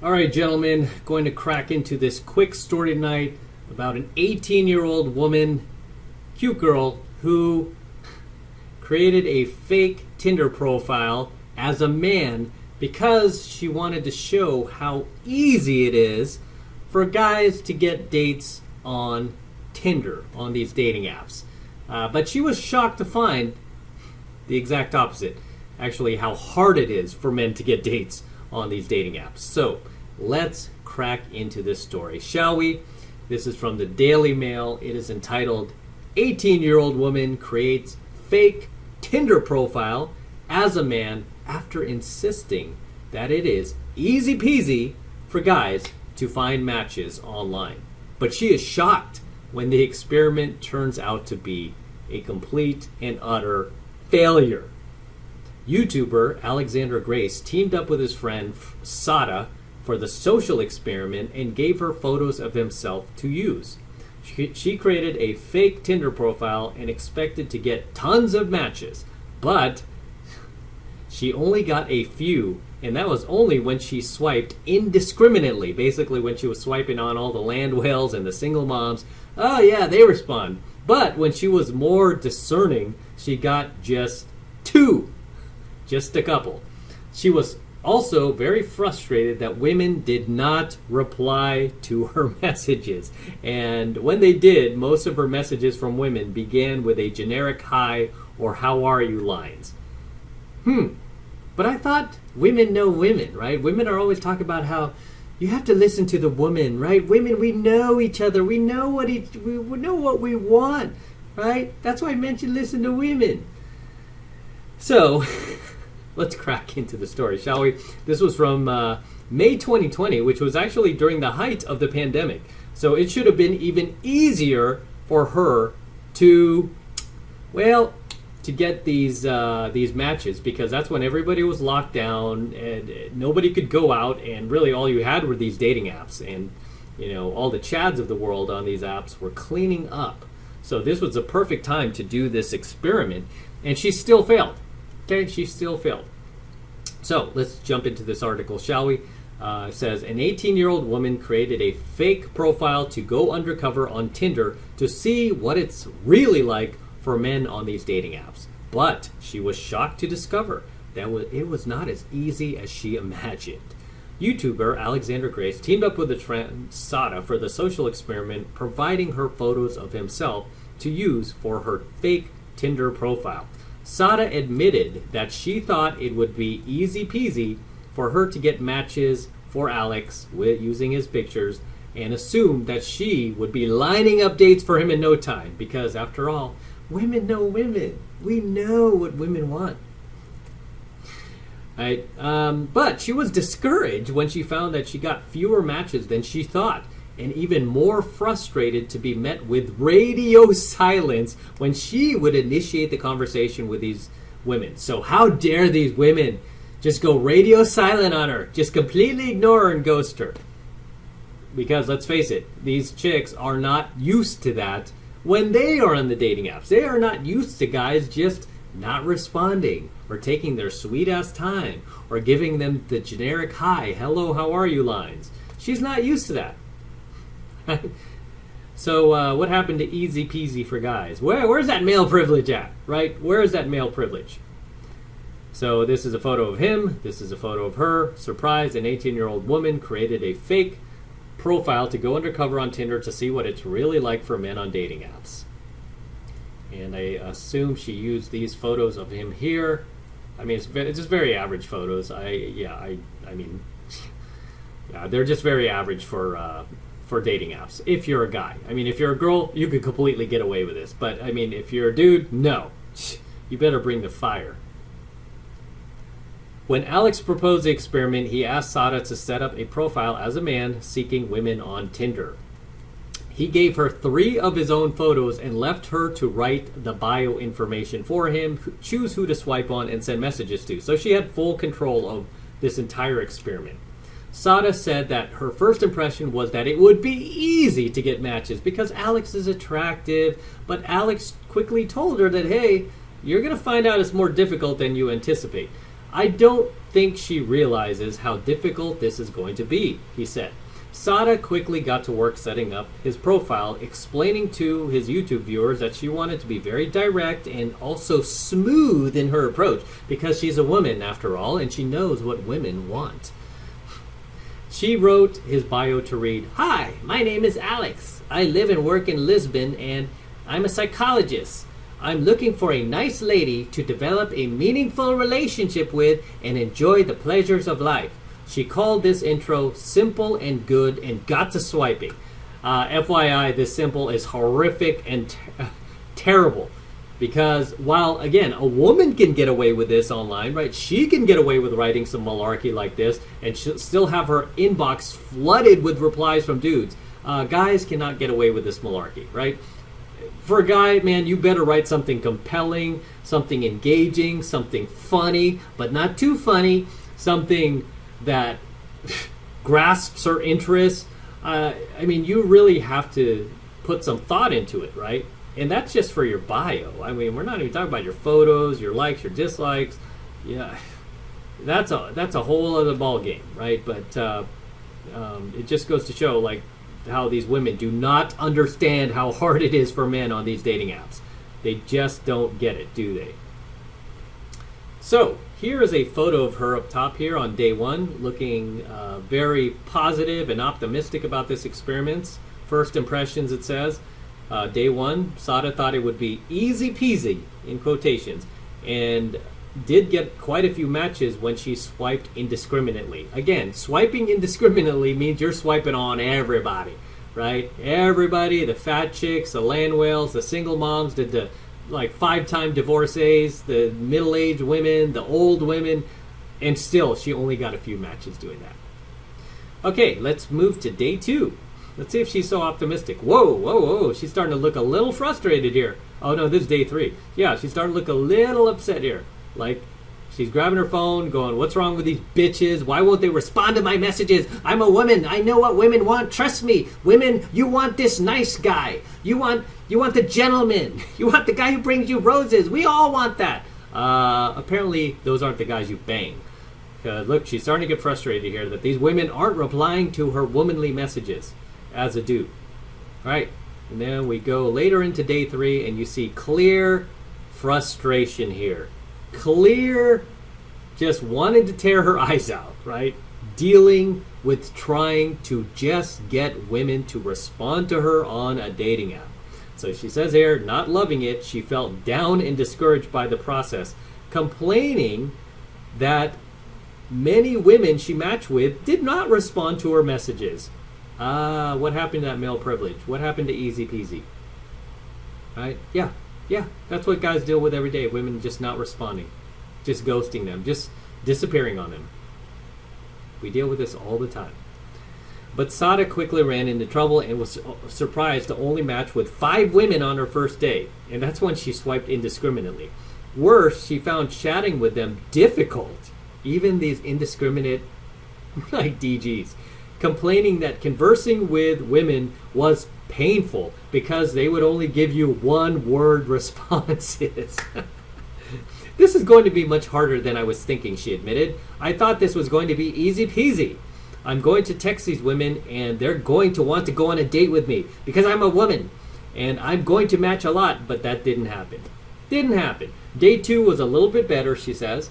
All right, gentlemen, going to crack into this quick story tonight about an 18-year-old woman, cute girl, who created a fake Tinder profile as a man because she wanted to show how easy it is for guys to get dates on Tinder, on these dating apps. But she was shocked to find the exact opposite, actually how hard it is for men to get dates on these dating apps. So let's crack into this story, shall we? This is from the Daily Mail. It is entitled, 18-year-old woman creates fake Tinder profile as a man after insisting that it is easy peasy for guys to find matches online. But she is shocked when the experiment turns out to be a complete and utter failure. YouTuber Alexander Grace teamed up with his friend Sada for the social experiment and gave her photos of himself to use. She created a fake Tinder profile and expected to get tons of matches, but she only got a few, and that was only when she swiped indiscriminately. Basically, when she was swiping on all the land whales and the single moms, oh yeah, they respond. But when she was more discerning, she got just two. Just a couple. She was also very frustrated that women did not reply to her messages. And when they did, most of her messages from women began with a generic hi or how are you lines. But I thought women know women, right? Women are always talking about how you have to listen to the woman, right? Women, we know each other. We know what we want, right? That's why men should listen to women. So let's crack into the story, shall we? This was from May 2020, which was actually during the height of the pandemic. So it should have been even easier for her to, well, to get these matches, because that's when everybody was locked down and nobody could go out, and really all you had were these dating apps, and all the chads of the world on these apps were cleaning up. So this was a perfect time to do this experiment, and she still failed. Okay, she still failed. So let's jump into this article, shall we? It says, an 18-year-old woman created a fake profile to go undercover on Tinder to see what it's really like for men on these dating apps. But she was shocked to discover that it was not as easy as she imagined. YouTuber Alexander Grace teamed up with his friend Sada for the social experiment, providing her photos of himself to use for her fake Tinder profile. Sada admitted that she thought it would be easy peasy for her to get matches for Alex using his pictures, and assumed that she would be lining up dates for him in no time, because after all, women know women. We know what women want. Right? But she was discouraged when she found that she got fewer matches than she thought, and even more frustrated to be met with radio silence when she would initiate the conversation with these women. So how dare these women just go radio silent on her, just completely ignore her and ghost her? Because let's face it, these chicks are not used to that when they are on the dating apps. They are not used to guys just not responding or taking their sweet ass time or giving them the generic hi, hello, how are you lines. She's not used to that. So what happened to easy peasy for guys? Where's that male privilege at, right? Where is that male privilege? So this is a photo of him. This is a photo of her. Surprise, an 18-year-old woman created a fake profile to go undercover on Tinder to see what it's really like for men on dating apps. And I assume she used these photos of him here. I mean, it's just very average photos. They're just very average for dating apps. If you're a guy, I mean, if you're a girl, you could completely get away with this. But I mean, if you're a dude, no, you better bring the fire. When Alex proposed the experiment, he asked Sada to set up a profile as a man seeking women on Tinder. He gave her 3 of his own photos and left her to write the bio information for him, choose who to swipe on, and send messages to. So she had full control of this entire experiment. Sada said that her first impression was that it would be easy to get matches because Alex is attractive, but Alex quickly told her that, hey, you're going to find out it's more difficult than you anticipate. I don't think she realizes how difficult this is going to be," he said. Sada quickly got to work setting up his profile, explaining to his YouTube viewers that she wanted to be very direct and also smooth in her approach, because she's a woman after all, and she knows what women want. She wrote his bio to read, "Hi, my name is Alex. I live and work in Lisbon, and I'm a psychologist. I'm looking for a nice lady to develop a meaningful relationship with and enjoy the pleasures of life." She called this intro simple and good and got to swiping. FYI, this simple is horrific and terrible. Because while, again, a woman can get away with this online, right? She can get away with writing some malarkey like this and still have her inbox flooded with replies from dudes. Guys cannot get away with this malarkey, right? For a guy, man, you better write something compelling, something engaging, something funny, but not too funny, something that grasps her interest. I mean, you really have to put some thought into it, right? And that's just for your bio. I mean, we're not even talking about your photos, your likes, your dislikes. Yeah, that's a whole other ball game, right? But it just goes to show, like, how these women do not understand how hard it is for men on these dating apps. They just don't get it, do they? So here is a photo of her up top here on day one, looking very positive and optimistic about this experiment. First impressions, it says. Day one, Sada thought it would be easy peasy, in quotations, and did get quite a few matches when she swiped indiscriminately. Again, swiping indiscriminately means you're swiping on everybody, right? Everybody, the fat chicks, the land whales, the single moms, the 5-time divorcees, the middle-aged women, the old women, and still she only got a few matches doing that. Okay, let's move to day two. Let's see if she's so optimistic. Whoa. She's starting to look a little frustrated here. Oh, no, this is day three. Yeah, she's starting to look a little upset here. Like, she's grabbing her phone, going, "What's wrong with these bitches? Why won't they respond to my messages? I'm a woman. I know what women want. Trust me. Women, you want this nice guy. You want the gentleman. You want the guy who brings you roses. We all want that." Apparently, those aren't the guys you bang. Look, she's starting to get frustrated here that these women aren't replying to her womanly messages as a dude. All right, and then we go later into day three, and you see clear frustration here. Clear, just wanted to tear her eyes out, right? Dealing with trying to just get women to respond to her on a dating app. So she says here, not loving it, she felt down and discouraged by the process, complaining that many women she matched with did not respond to her messages. What happened to that male privilege? What happened to easy peasy? Right? Yeah, that's what guys deal with every day. Women just not responding, just ghosting them, just disappearing on them. We deal with this all the time. But Sada quickly ran into trouble and was surprised to only match with 5 women on her first day. And that's when she swiped indiscriminately. Worse, she found chatting with them difficult, even these indiscriminate like DGs, complaining that conversing with women was painful because they would only give you one-word responses. This is going to be much harder than I was thinking, she admitted. I thought this was going to be easy peasy. I'm going to text these women and they're going to want to go on a date with me because I'm a woman and I'm going to match a lot, but that didn't happen. Didn't happen. Day 2 was a little bit better, she says.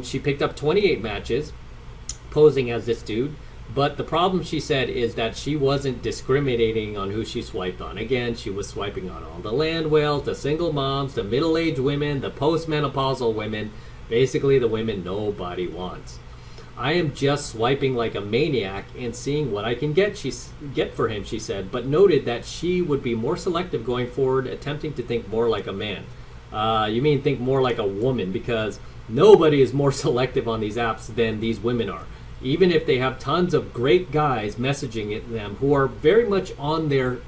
She picked up 28 matches posing as this dude. But the problem, she said, is that she wasn't discriminating on who she swiped on. Again, she was swiping on all the land whales, the single moms, the middle-aged women, the postmenopausal women, basically the women nobody wants. I am just swiping like a maniac and seeing what I can get for him, she said, but noted that she would be more selective going forward, attempting to think more like a man. You mean think more like a woman, because nobody is more selective on these apps than these women are. Even if they have tons of great guys messaging at them who are very much on their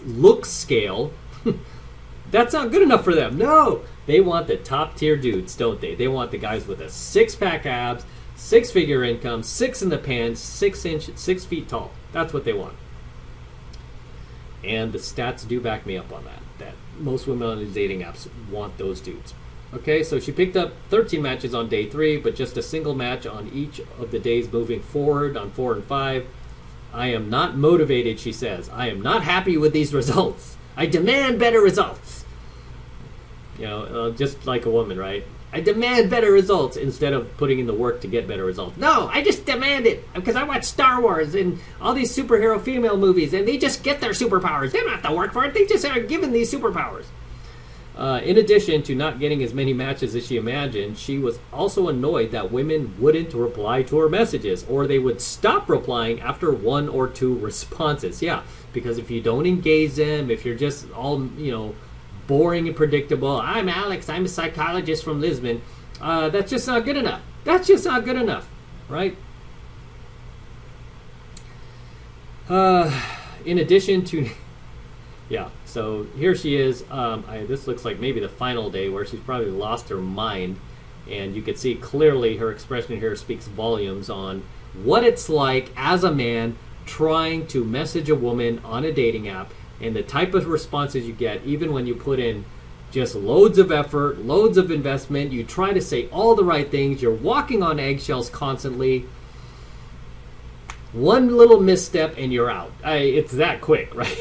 look scale, that's not good enough for them. No, they want the top tier dudes, don't they? They want the guys with a 6-pack abs, 6-figure income, 6 in the pants, 6 feet tall. That's what they want. And the stats do back me up on that most women on these dating apps want those dudes. Okay, so she picked up 13 matches on day 3, but just a single match on each of the days moving forward on 4 and 5. I am not motivated, she says. I am not happy with these results. I demand better results. Just like a woman, right? I demand better results instead of putting in the work to get better results. No, I just demand it because I watch Star Wars and all these superhero female movies, and they just get their superpowers. They don't have to work for it. They just are given these superpowers. In addition to not getting as many matches as she imagined, she was also annoyed that women wouldn't reply to her messages, or they would stop replying after 1 or 2 responses. Yeah, because if you don't engage them, if you're just all, boring and predictable, I'm Alex, I'm a psychologist from Lisbon, that's just not good enough. That's just not good enough, right? In addition to... Yeah, so here she is. This looks like maybe the final day where she's probably lost her mind. And you can see clearly her expression here speaks volumes on what it's like as a man trying to message a woman on a dating app and the type of responses you get, even when you put in just loads of effort, loads of investment. You try to say all the right things. You're walking on eggshells constantly. One little misstep and you're out. It's that quick, right?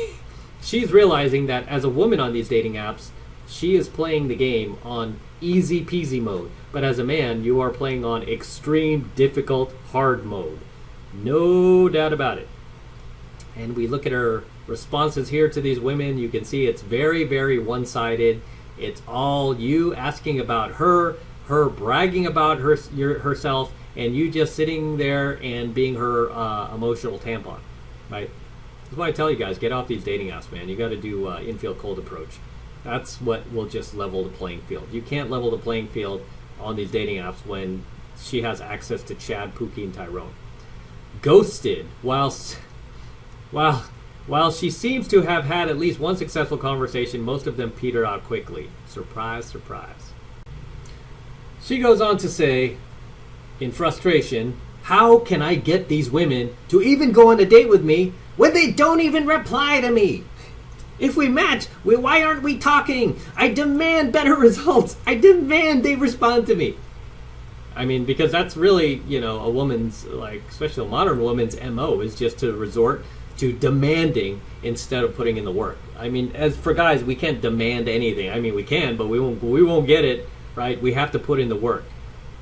She's realizing that as a woman on these dating apps, she is playing the game on easy peasy mode. But as a man, you are playing on extreme, difficult, hard mode. No doubt about it. And we look at her responses here to these women. You can see it's very, very one-sided. It's all you asking about her bragging about herself, and you just sitting there and being her emotional tampon, right? That's why I tell you guys, get off these dating apps, man. You got to do infield cold approach. That's what will just level the playing field. You can't level the playing field on these dating apps when she has access to Chad, Pookie, and Tyrone. Ghosted. While she seems to have had at least one successful conversation, most of them petered out quickly. Surprise, surprise. She goes on to say, in frustration, how can I get these women to even go on a date with me when they don't even reply to me? If we match, why aren't we talking? I demand better results. I demand they respond to me. I mean, because that's really, a woman's, especially a modern woman's MO, is just to resort to demanding instead of putting in the work. I mean, as for guys, we can't demand anything. I mean, we can, but we won't get it, right? We have to put in the work.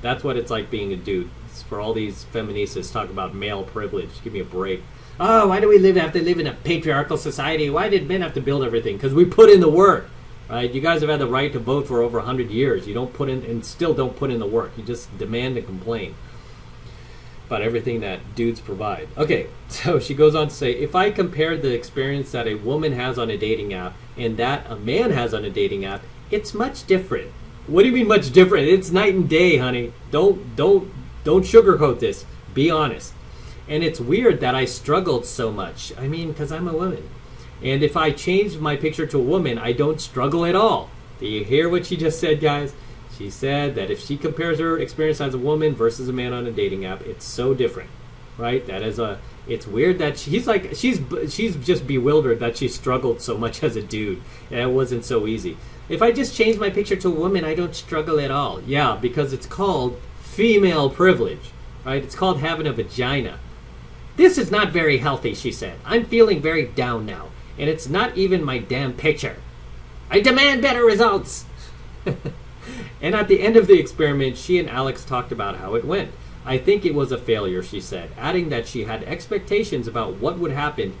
That's what it's like being a dude. It's for all these feministas talk about male privilege. Give me a break. Oh, why do we have to live in a patriarchal society? Why did men have to build everything? Because we put in the work, right? You guys have had the right to vote for over 100 years. You don't put in, and still don't put in the work. You just demand and complain about everything that dudes provide. Okay, so she goes on to say, if I compare the experience that a woman has on a dating app and that a man has on a dating app, it's much different. What do you mean much different? It's night and day, honey. Don't sugarcoat this. Be honest. And it's weird that I struggled so much. I mean, because I'm a woman. And if I change my picture to a woman, I don't struggle at all. Do you hear what she just said, guys? She said that if she compares her experience as a woman versus a man on a dating app, it's so different, right? It's weird that she's just bewildered that she struggled so much as a dude. And it wasn't so easy. If I just change my picture to a woman, I don't struggle at all. Yeah, because it's called female privilege, right? It's called having a vagina. This is not very healthy, she said. I'm feeling very down now, and it's not even my damn picture. I demand better results. And at the end of the experiment, she and Alex talked about how it went. I think it was a failure, she said, adding that she had expectations about what would happen,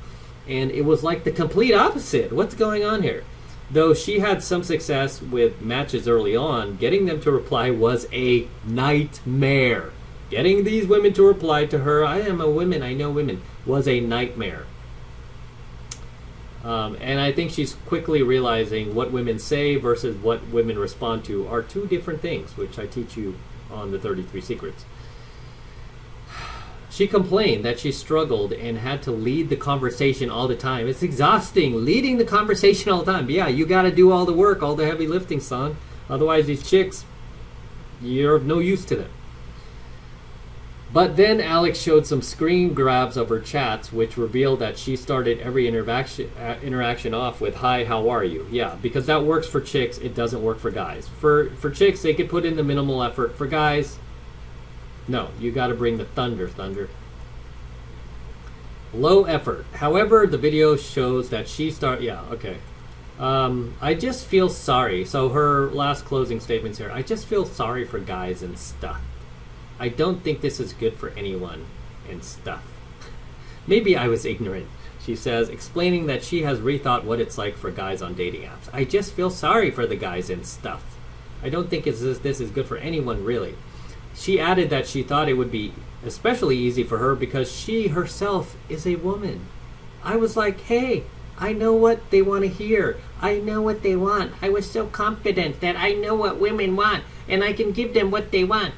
and it was like the complete opposite. What's going on here? Though she had some success with matches early on, getting them to reply was a nightmare. Getting these women to reply to her, I am a woman, I know women, was a nightmare. And I think she's quickly realizing what women say versus what women respond to are two different things, which I teach you on the 33 Secrets. She complained that she struggled and had to lead the conversation all the time. It's exhausting, leading the conversation all the time. But yeah, you got to do all the work, all the heavy lifting, son. Otherwise, these chicks, you're of no use to them. But then Alex showed some screen grabs of her chats, which revealed that she started every interaction off with "Hi, how are you?" Yeah, because that works for chicks. It doesn't work for guys. For chicks, they could put in the minimal effort. For guys, no. You got to bring the thunder. Low effort. However, the video shows that she Yeah, okay. I just feel sorry. So her last closing statements here. I just feel sorry for guys and stuff. I don't think this is good for anyone and stuff. Maybe I was ignorant, she says, explaining that she has rethought what it's like for guys on dating apps. I just feel sorry for the guys and stuff. I don't think this is good for anyone, really. She added that she thought it would be especially easy for her because she herself is a woman. I was like, hey, I know what they want to hear. I know what they want. I was so confident that I know what women want and I can give them what they want.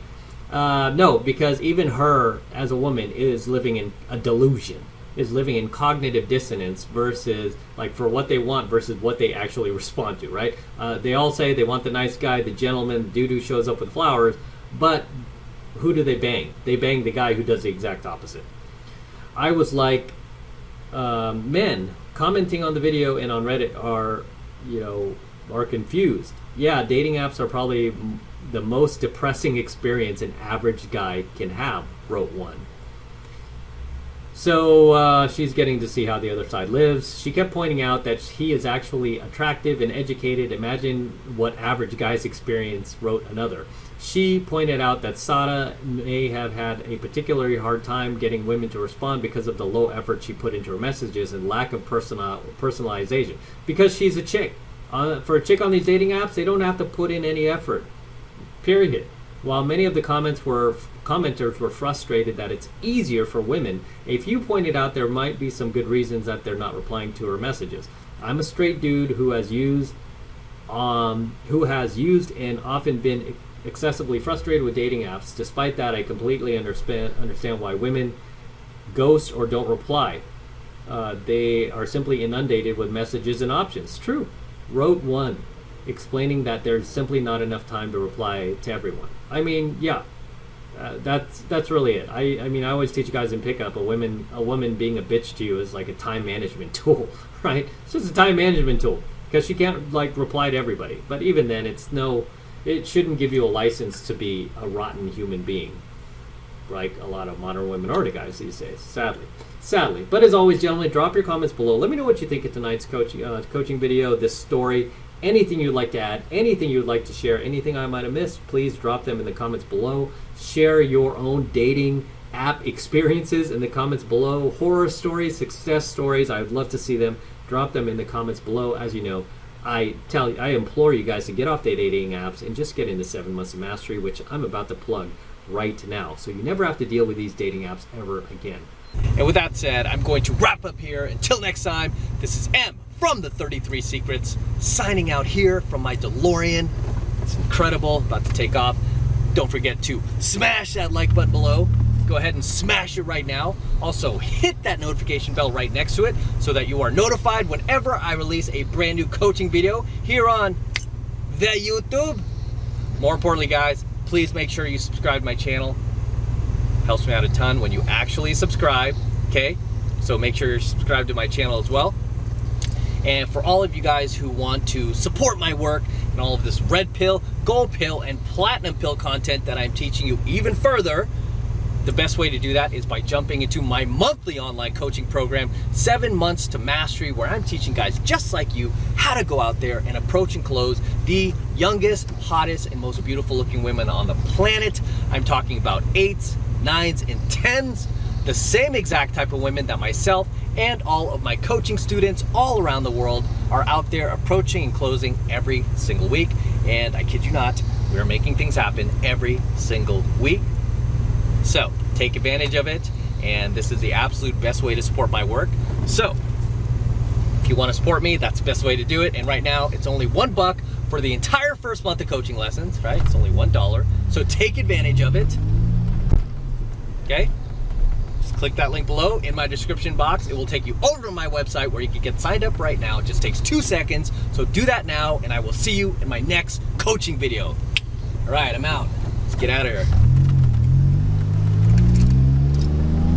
No, because even her as a woman is living in a delusion, is living in cognitive dissonance versus like for what they want versus what they actually respond to, right? They all say they want the nice guy, the gentleman, the dude who shows up with flowers, but who do they bang? They bang the guy who does the exact opposite. I was like, men commenting on the video and on Reddit are confused. Yeah, dating apps are probably the most depressing experience an average guy can have, wrote one. So she's getting to see how the other side lives. She kept pointing out that he is actually attractive and educated. Imagine what average guys experience, wrote another. She pointed out that Sada may have had a particularly hard time getting women to respond because of the low effort she put into her messages and lack of personalization. Because she's a chick. For a chick on these dating apps, they don't have to put in any effort. Period. While many of the commenters were frustrated that it's easier for women, a few pointed out there might be some good reasons that they're not replying to her messages. I'm a straight dude who has used and often been excessively frustrated with dating apps. Despite that, I completely understand why women ghost or don't reply. They are simply inundated with messages and options. True. Wrote one, explaining that there's simply not enough time to reply to everyone. I mean, yeah, that's really it. I mean, I always teach guys in pickup, a woman being a bitch to you is like a time management tool, right? It's just a time management tool because she can't like reply to everybody. But even then, it shouldn't give you a license to be a rotten human being, like a lot of modern women are to guys these days, sadly. But as always, gentlemen, drop your comments below. Let me know what you think of tonight's coaching video, this story. Anything you'd like to add, anything you'd like to share, anything I might have missed, please drop them in the comments below. Share your own dating app experiences in the comments below. Horror stories, success stories, I would love to see them. Drop them in the comments below. As you know, I implore you guys to get off the dating apps and just get into 7 months of mastery, which I'm about to plug right now. So you never have to deal with these dating apps ever again. And with that said, I'm going to wrap up here. Until next time, this is M from the 33 Secrets, signing out here from my DeLorean. It's incredible, about to take off. Don't forget to smash that like button below. Go ahead and smash it right now. Also, hit that notification bell right next to it so that you are notified whenever I release a brand new coaching video here on the YouTube. More importantly, guys, please make sure you subscribe to my channel. Helps me out a ton when you actually subscribe, okay? So make sure you're subscribed to my channel as well. And for all of you guys who want to support my work and all of this red pill, gold pill, and platinum pill content that I'm teaching you even further, the best way to do that is by jumping into my monthly online coaching program, 7 months to mastery, where I'm teaching guys just like you how to go out there and approach and close the youngest, hottest, and most beautiful looking women on the planet. I'm talking about 8s, 9s, and 10s, the same exact type of women that myself and all of my coaching students all around the world are out there approaching and closing every single week. And I kid you not, we're making things happen every single week. So take advantage of it, and this is the absolute best way to support my work. So if you want to support me, that's the best way to do it. And right now it's only $1 for the entire first month of coaching lessons, right? It's only $1. So take advantage of it. Okay? Just click that link below in my description box. It will take you over to my website where you can get signed up right now. It just takes 2 seconds. So do that now, and I will see you in my next coaching video. All right, I'm out. Let's get out of here.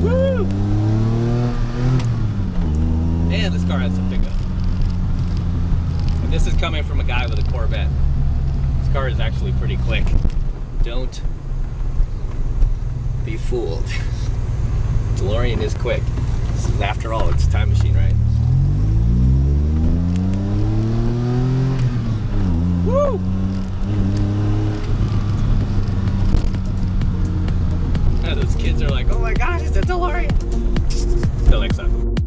Woo! Man, this car has some pickup. And this is coming from a guy with a Corvette. This car is actually pretty quick. Don't be fooled. DeLorean is quick. This is, after all, it's a time machine, right? Woo! Those kids are like, oh my gosh, it's a DeLorean. Till next time.